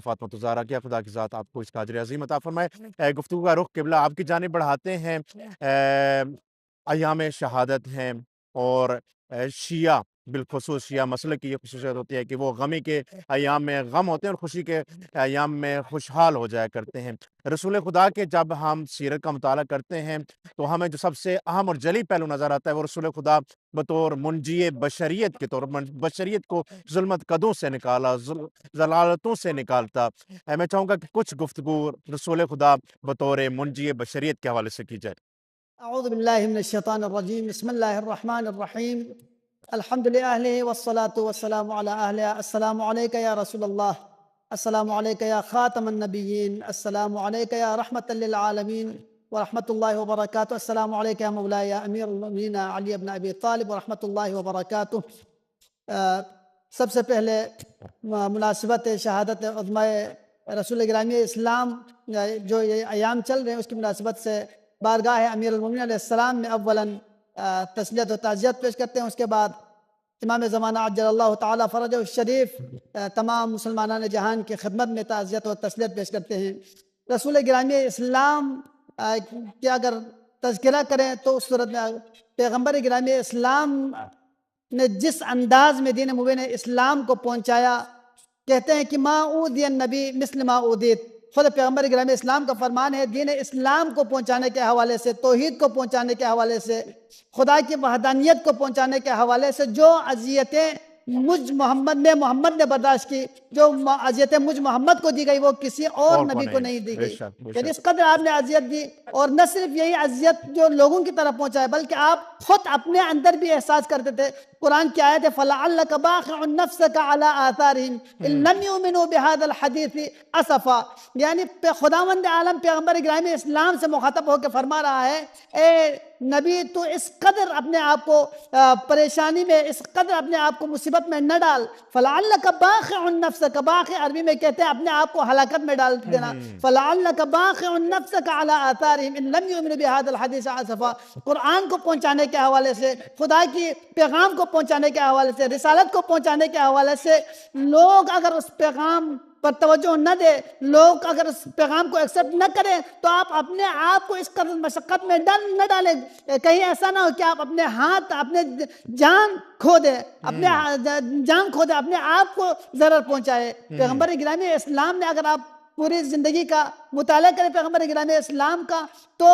فاطمہ الزہرا کیا خدا کی ذات آپ کو اس کا اجر عظیم عطا فرمائے۔ گفتگو کا رخ قبلہ آپ کی جانب بڑھاتے ہیں۔ ایام شہادت ہیں اور شیعہ بالخصوص شیعہ مسلک کی یہ خصوصیت ہوتی ہے کہ وہ غمی کے ایام میں غم ہوتے ہیں اور خوشی کے ایام میں خوشحال ہو جایا کرتے ہیں۔ رسول خدا کے جب ہم سیرت کا مطالعہ کرتے ہیں تو ہمیں جو سب سے اہم اور جلی پہلو نظر آتا ہے وہ رسول خدا بطور منجی بشریت کے طور پر بشریت کو ظلمت قدوں سے نکالا، ضلالتوں سے نکالتا۔ میں چاہوں گا کہ کچھ گفتگو رسول خدا بطور منجی بشریت کے حوالے سے کی جائے۔ اعوذ باللہ من الشیطان الرجیم، بسم اللہ الرحمن الرحیم، الحمد للہ والصلاة والسلام علی اہلہ۔ السلام علیکہ یا رسول اللہ، السلام علیکہ یا خاتم النبیین، السلام علیکہ یا رحمت للعالمین ورحمۃ اللہ وبرکاتہ، السلام علیکہ یا مولاي یا امیر المؤمنین علی بن ابی طالب ورحمۃ اللہ وبرکاتہ۔ سب سے پہلے مناسبت شہادت عظمہ رسول گرامی اسلام جو یہ ایام چل رہے ہیں اس کی مناسبت سے بارگاہ امیر المومنین علیہ السلام میں اولاً تسلیت و تعزیت پیش کرتے ہیں۔ اس کے بعد امام زمانہ عجل اللہ تعالیٰ فرجہ الشریف تمام مسلمانان جہان کی خدمت میں تعزیت و تسلیت پیش کرتے ہیں۔ رسول گرامی اسلام کے اگر تذکرہ کریں تو اس صورت میں پیغمبر گرامی اسلام نے جس انداز میں دین مبین اسلام کو پہنچایا، کہتے ہیں کہ ما اوذی النبی مثل ما اوذیت۔ خود پیغمبر گرامی اسلام کا فرمان ہے، دین اسلام کو پہنچانے کے حوالے سے، توحید کو پہنچانے کے حوالے سے، خدا کی وحدانیت کو پہنچانے کے حوالے سے جو اذیتیں محمد نے برداشت کی، جو اذیتیں مجھ محمد کو دی گئی وہ کسی اور نبی کو نہیں دی گئی۔ یعنی اس قدر آپ نے اذیت دی، اور نہ صرف یہی اذیت جو لوگوں کی طرف پہنچائے بلکہ آپ خود اپنے اندر بھی احساس کرتے تھے۔ قرآن کی آیت ہے فَلَعَلَّكَ بَاخِعٌ نَفْسَكَ عَلَىٰ آثَارِهِمْ إِن لَمْ يُؤْمِنُوا بِهَذَا الْحَدِيثِ أَسَفًا۔ یعنی خداوند عالم پیغمبر گرامی اسلام سے مخاطب ہو کے فرما رہا ہے، اے نبی تو اس قدر اپنے آپ کو پریشانی میں، اس قدر اپنے آپ کو مصیبت میں نہ ڈال۔ فَلَعَلَّكَ بَاخِعٌ نَفْسَكَ، باخع عربی میں کہتے ہیں اپنے آپ کو ہلاکت میں ڈال دینا۔ فَلَعَلَّكَ بَاخِعٌ نَفْسَكَ عَلَىٰ آثَارِهِمْ إِن لَمْ يُؤْمِنُوا بِهَذَا الْحَدِيثِ أَسَفًا۔ قرآن کو پہنچانے کے حوالے سے، خدا کی پیغام کو پہنچانے کے حوالے سے، رسالت کو پہنچانے کے حوالے سے لوگ اگر اس پیغام پر توجہ نہ دے، لوگ اگر اس پیغام کو ایکسپٹ نہ کریں تو آپ اپنے آپ کو اس قدر مشقت میں نہ ڈالیں، کہیں ایسا نہ ہو کہ آپ اپنے ہاتھ، اپنے جان کھو دیں، اپنے جان کھو دیں، اپنے آپ کو ضرر پہنچائے۔ پیغمبر گرامی اسلام نے اگر آپ پوری زندگی کا مطالعہ کریں پیغمبر گرامی اسلام کا تو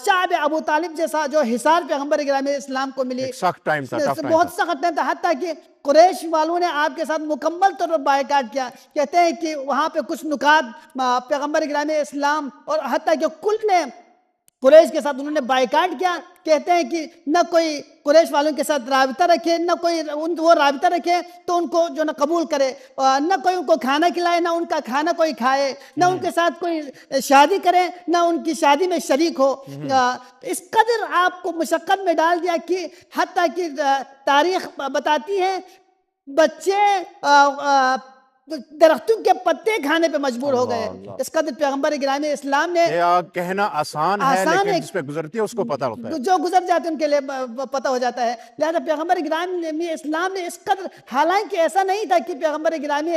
شعب ابو طالب جیسا جو حصار پیغمبر گرامی اسلام کو ملی، سخت ٹائم تھا، بہت سخت ٹائم تھا، حتیٰ کہ قریش والوں نے آپ کے ساتھ مکمل طور پر بائیکاٹ کیا۔ کہتے ہیں کہ وہاں پہ کچھ نکات پیغمبر گرامی اسلام اور حتیٰ کہ کل نے قریش کے ساتھ انہوں نے بائیکاٹ کیا۔ کہتے ہیں کہ نہ کوئی قریش والوں کے ساتھ رابطہ رکھے، نہ کوئی وہ رابطہ رکھے تو ان کو جو نہ قبول کرے، نہ کوئی ان کو کھانا کھلائے، نہ ان کا کھانا کوئی کھائے، نہ ان کے ساتھ کوئی شادی کرے، نہ ان کی شادی میں شریک ہو۔ اس قدر آپ کو مشقت میں ڈال دیا کہ حتیٰ کہ تاریخ بتاتی ہے بچے درختوں کے پتے کھانے پہ مجبور ہو گئے۔ اس قدر پیغمبر گرامی اسلام نے کہنا آسان ہے لیکن جس پہ گزرتی ہے اس کو پتہ ہوتا ہے، جو گزر جاتے ہیں ان کے لیے پتہ ہو جاتا ہے۔ لہذا پیغمبر گرامی اسلام نے اس قدر، حالانکہ ایسا نہیں تھا کہ پیغمبر گرامی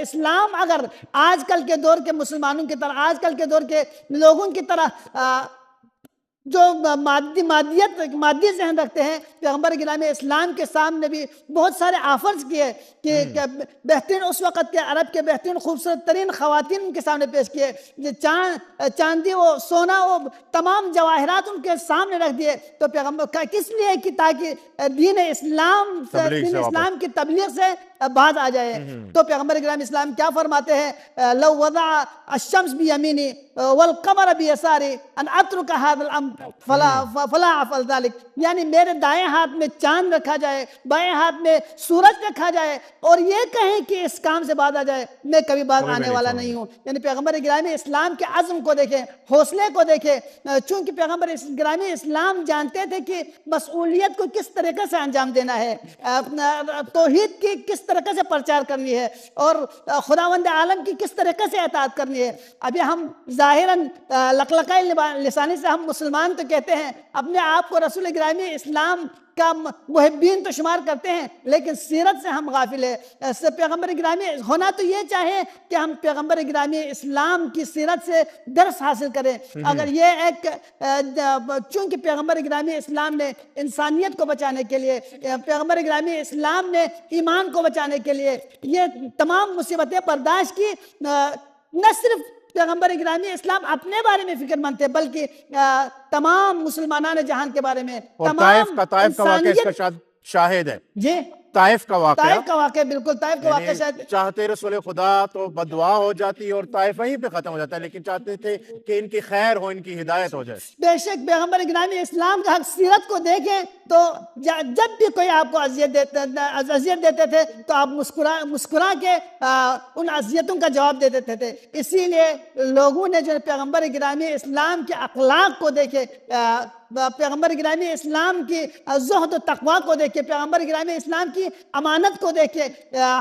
اسلام اگر آج کل کے دور کے مسلمانوں کی طرح، آج کل کے دور کے لوگوں کی طرح جو مادی ذہن رکھتے ہیں، پیغمبر گرامی اسلام کے سامنے بھی بہت سارے آفرز کیے کہ بہترین اس وقت کے عرب کے بہترین خوبصورت ترین خواتین ان کے سامنے پیش کیے، چاندی و سونا و تمام جواہرات ان کے سامنے رکھ دیے۔ تو پیغمبر کس لیے کہ تاکہ دین اسلام کی تبلیغ سے باز آ جائے۔ تو پیغمبر گرامی اسلام کیا فرماتے ہیں، لو وضع الشمس بیمینی والقمر بیساری ان اترک هذا الامر فلا افعل ذلك۔ یعنی میرے دائیں ہاتھ میں چاند رکھا جائے، بائیں ہاتھ میں سورج رکھا جائے اور یہ کہیں کہ اس کام سے باز آ جائے، میں کبھی باز آنے والا نہیں ہوں۔ یعنی پیغمبر گرامی اسلام کے عزم کو دیکھیں، حوصلے کو دیکھیں، چونکہ پیغمبر گرامی اسلام جانتے تھے کہ مسئولیت کو کس طریقے سے انجام دینا ہے، توحید کی کس طریقے سے پرچار کرنی ہے اور خداوند عالم کی کس طریقے سے اطاعت کرنی ہے۔ ابھی ہم ظاہراً لقلقۂ لسانی سے ہم مسلمان تو کہتے ہیں، اپنے آپ کو رسول گرامی اسلام کا محبین تو شمار کرتے ہیں، لیکن سیرت سے ہم غافل ہیں۔ ایسے پیغمبر گرامی ہونا تو یہ چاہے کہ ہم پیغمبر گرامی اسلام کی سیرت سے درس حاصل کریں۔ اگر یہ ایک چونکہ پیغمبر گرامی اسلام نے انسانیت کو بچانے کے لیے، پیغمبر گرامی اسلام نے ایمان کو بچانے کے لیے یہ تمام مصیبتیں برداشت کی، نہ صرف پیغمبر گرامی اسلام اپنے بارے میں فکر مند تھے بلکہ تمام مسلمانان جہان کے بارے میں، اور تمام طائف کا واقعہ اس کا شاہد ہے۔ جی طائف کا واقعہ بالکل، طائف کا واقعہ شاید چاہتے رسول خدا تو بددعا ہو جاتی اور طائف وہیں پہ ختم ہو جاتا ہے، لیکن چاہتے تھے کہ ان کی خیر ہو، ان کی ہدایت ہو جائے۔ بے شک پیغمبر گرامی اسلام کا سیرت کو دیکھیں تو جب بھی کوئی آپ کو اذیت دیتے تھے تو آپ مسکرا کے ان اذیتوں کا جواب دے دیتے تھے۔ اسی لیے لوگوں نے جو پیغمبر گرامی اسلام کے اخلاق کو دیکھے، پیغمبر گرامی اسلام کی زہد و تقوی کو دیکھے، پیغمبر گرامی اسلام کی امانت کو دیکھے،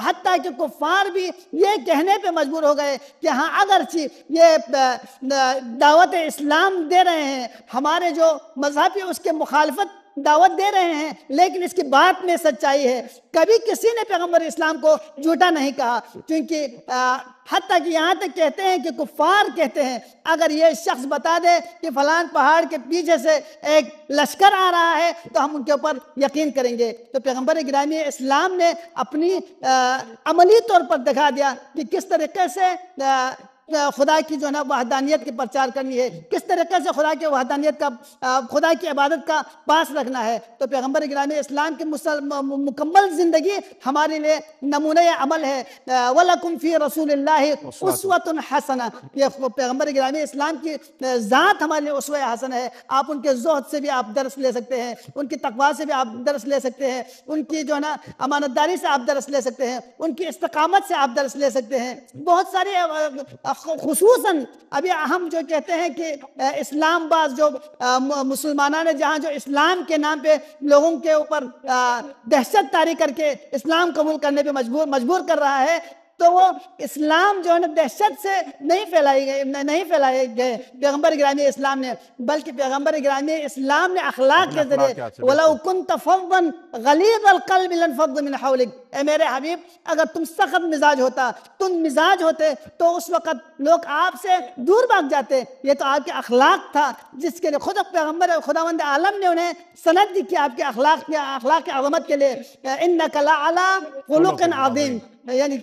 حتیٰ کہ کفار بھی یہ کہنے پہ مجبور ہو گئے کہ ہاں اگرچہ یہ دعوت اسلام دے رہے ہیں، ہمارے جو مذہب ہے اس کے مخالفت دعوت دے رہے ہیں، لیکن اس کی بات میں سچائی ہے۔ کبھی کسی نے پیغمبر اسلام کو جھوٹا نہیں کہا، کیونکہ حتیٰ کہ یہاں تک کہتے ہیں کہ کفار کہتے ہیں اگر یہ شخص بتا دے کہ فلان پہاڑ کے پیچھے سے ایک لشکر آ رہا ہے تو ہم ان کے اوپر یقین کریں گے۔ تو پیغمبر گرامی اسلام نے اپنی عملی طور پر دکھا دیا کہ کس طریقے سے خدا کی جو ہے نا وحدانیت کی پرچار کرنی ہے، کس طریقے سے خدا کی وحدانیت کا، خدا کی عبادت کا پاس رکھنا ہے۔ تو پیغمبر گرامی اسلام کی مکمل زندگی ہمارے لیے نمونہ عمل ہے۔ وَلَكُمْ فِي رَسُولِ اللَّهِ أُسْوَةٌ حَسَنَةٌ، یہ پیغمبر گرامی اسلام کی ذات ہمارے لیے اسوہ حسن ہے۔ آپ ان کے زہد سے بھی آپ درس لے سکتے ہیں، ان کی تقویٰ سے بھی آپ درس لے سکتے ہیں، ان کی جو ہے نا امانت داری سے آپ درس لے سکتے ہیں، ان کی استقامت سے آپ درس لے سکتے ہیں۔ بہت سارے خصوصاً ابھی ہم جو کہتے ہیں کہ اسلام باز جو مسلمانان جہاں جو اسلام کے نام پہ لوگوں کے اوپر دہشت طاری کر کے اسلام قبول کرنے پہ مجبور کر رہا ہے، تو وہ اسلام جو ہے نا دہشت سے نہیں پھیلائے گئے پیغمبر گرامی اسلام نے، بلکہ پیغمبر گرامی اسلام نے اخلاق کے ذریعے وَلَوْ كُنْتَ فَظًّا غَلِيظَ الْقَلْبِ لَانْفَضُّوا مِنْ حَوْلِكَ، اے میرے حبیب اگر تم سخت مزاج ہوتا، تم مزاج ہوتے تو اس وقت لوگ آپ سے دور بھاگ جاتے۔ یہ تو آپ کے اخلاق تھا جس کے لیے خود پیغمبر خداوند عالم نے انہیں سند دی کہ آپ کے اخلاق کی عظمت کے لیے اِنَّكَ لَعَلَىٰ خُلُقٍ عَظِيمٍ، یعنی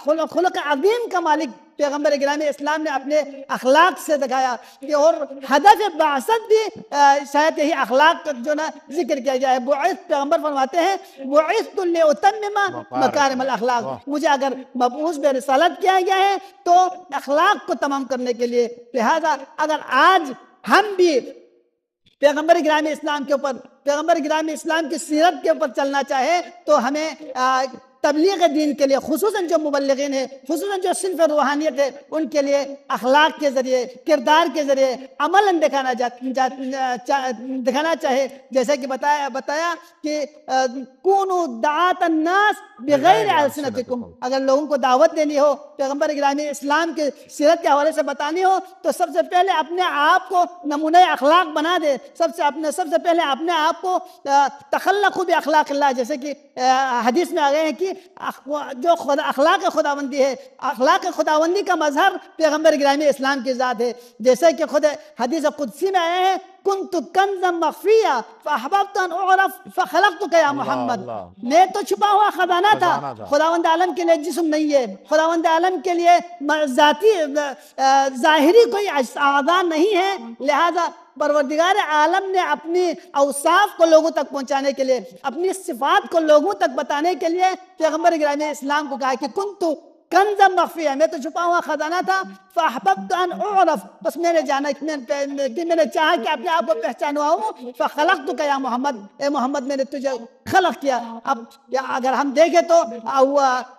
خلق عظیم کا مالک پیغمبر گرامی اسلام نے اپنے اخلاق سے دکھایا کہ، اور ہدف بعثت بھی شاید یہی اخلاق جو نا ذکر کیا جائے۔ پیغمبر فرماتے ہیں بُعِثْتُ لِأُتَمِّمَ مَكَارِمَ الْأَخْلَاقِ، مجھے اگر مبعوث بے رسالت کیا گیا ہے تو اخلاق کو تمام کرنے کے لیے۔ لہذا اگر آج ہم بھی پیغمبر گرامی اسلام کے اوپر، پیغمبر گرامی اسلام کی سیرت کے اوپر چلنا چاہے تو ہمیں تبلیغ دین کے لیے، خصوصاً جو مبلغین ہیں، خصوصاً جو صنف روحانیت ہے، ان کے لیے اخلاق کے ذریعے، کردار کے ذریعے عملاً دکھانا چاہے۔ جیسے کہ بتایا کہ کونوا دعاة الناس بغیر السنتکم، اگر لوگوں کو دعوت دینی ہو، پیغمبر گرامی اسلام کے سیرت کے حوالے سے بتانی ہو تو سب سے پہلے اپنے آپ کو نمونہ اخلاق بنا دے۔ سب سے پہلے اپنے آپ کو تخلقوا باخلاق اللہ، جیسے کہ حدیث میں آ گئے ہیں کہ جو اخلاق خداوندی ہے، اخلاق خداوندی کا مظہر پیغمبر گرامی اسلام کی ذات ہے۔ جیسے کہ خود حدیث قدسی میں آئے ہیں كنت كنزا مخفيا فاحببت ان اعرف فخلقتك يا محمد، میں تو چھپا ہوا خزانہ تھا، خداوند عالم کے لیے جسم نہیں ہے، خداوند عالم کے لیے ذاتی ظاہری کوئی اعضاء نہیں ہے، لہذا پروردگار عالم نے اپنی اوصاف کو لوگوں تک پہنچانے کے لیے، اپنی صفات کو لوگوں تک بتانے کے لیے پیغمبر گرامی اسلام کو کہا کہ کنت کنزا مخفیہ، میں تو چھپا ہوا خزانہ تھا، فاحببت ان اعرف، بس میں نے چاہا کہ اپنے آپ کو پہچانواؤں، فخلقتک یا محمد، اے محمد میں نے تجھے خلق کیا۔ اب اگر ہم دیکھیں تو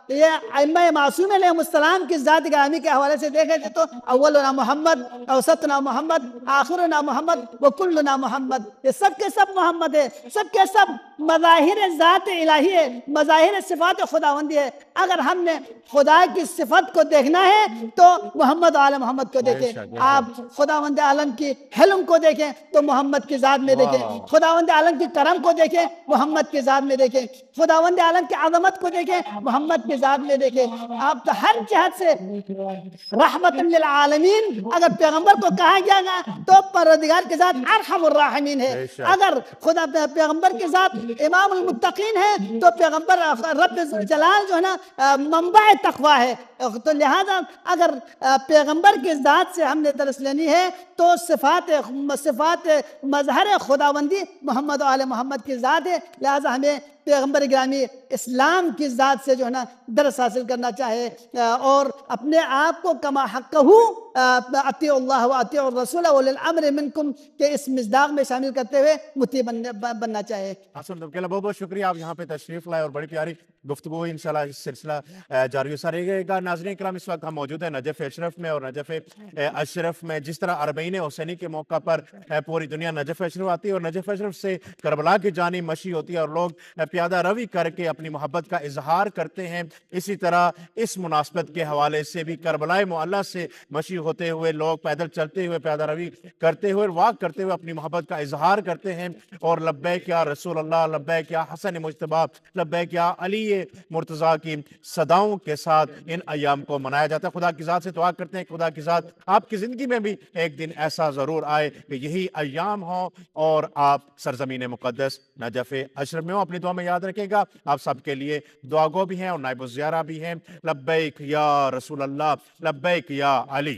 یہ ائمہ معصوم علیہ السلام کی ذات گرامی کے حوالے سے دیکھیں تو اولنا محمد، اوسطنا محمد، آخرنا محمد، وکلنا محمد، یہ سب کے سب محمد ہے، سب کے سب مظاہر ذات الہی ہے، مظاہر صفات خداوندی ہے۔ اگر ہم نے خدا خدا کی صفت کو دیکھنا ہے تو محمد آل محمد کو دیکھیں، بے شک۔ آپ خداوند عالم کی حلم کو دیکھیں تو محمد کی ذات میں دیکھیں، واہ۔ خداوند عالم کی کرم کو دیکھیں محمد کی ذات میں دیکھیں، خداوند عالم کی عظمت کو دیکھیں محمد کی ذات میں دیکھیں۔ آپ تو ہر جہت سے رحمت للعالمین اگر پیغمبر کو کہا گیا نا تو پروردگار کی ذات ارحم الراحمین ہے، بے شک۔ اگر خدا پیغمبر کے ساتھ امام المتقین ہے تو پیغمبر رب جلال جو ہے نا منبع تقوی ہے، تو لہذا اگر پیغمبر کی ذات سے ہم نے درس لینی ہے تو صفات مظہر خداوندی محمد و آل محمد کی ذات ہے، لہذا ہمیں پیغمبر گرامی اسلام کی ذات سے جو ہے نا درس حاصل کرنا چاہے اور اپنے آپ کو کما حقہ اطیعوا اللہ و اطیعوا الرسول واولی الامر منکم کے اس مصداق میں شامل کرتے ہوئے مطیع بننا چاہے۔ حسن تم کے لیے بہت بہت شکریہ، آپ یہاں پہ تشریف لائے اور بڑی پیاری گفتگو ہوئی، انشاءاللہ اس سلسلہ جاری و ساری رہے گا۔ ناظرین کرام، اس وقت ہم موجود ہیں نجف اشرف میں، اور نجف اشرف میں جس طرح اربعین حسینی کے موقع پر پوری دنیا نجف اشرف آتی ہے اور نجف اشرف سے کربلا کی جانب مشی ہوتی ہے اور لوگ پیادہ روی کر کے اپنی محبت کا اظہار کرتے ہیں، اسی طرح اس مناسبت کے حوالے سے بھی کربلا معلیٰ سے مشی ہوتے ہوئے لوگ پیدل چلتے ہوئے پیادہ روی کرتے ہوئے واک کرتے ہوئے اپنی محبت کا اظہار کرتے ہیں اور لبیک یا رسول اللہ، لبیک یا حسن مجتبی، لبیک یا علی مرتضیٰ کی صداؤں کے ساتھ ان ایام کو منایا جاتا ہے۔ خدا کی ذات سے دعا کرتے ہیں کہ خدا کی ذات آپ کی زندگی میں بھی ایک دن ایسا ضرور آئے کہ یہی ایام ہوں اور آپ سرزمین مقدس نجف اشرف میں ہوں۔ اپنی دعا میں یاد رکھے گا، آپ سب کے لیے دعا گو بھی ہیں اور نائب الزیارہ بھی ہیں۔ لبیک یا رسول اللہ، لبیک یا علی۔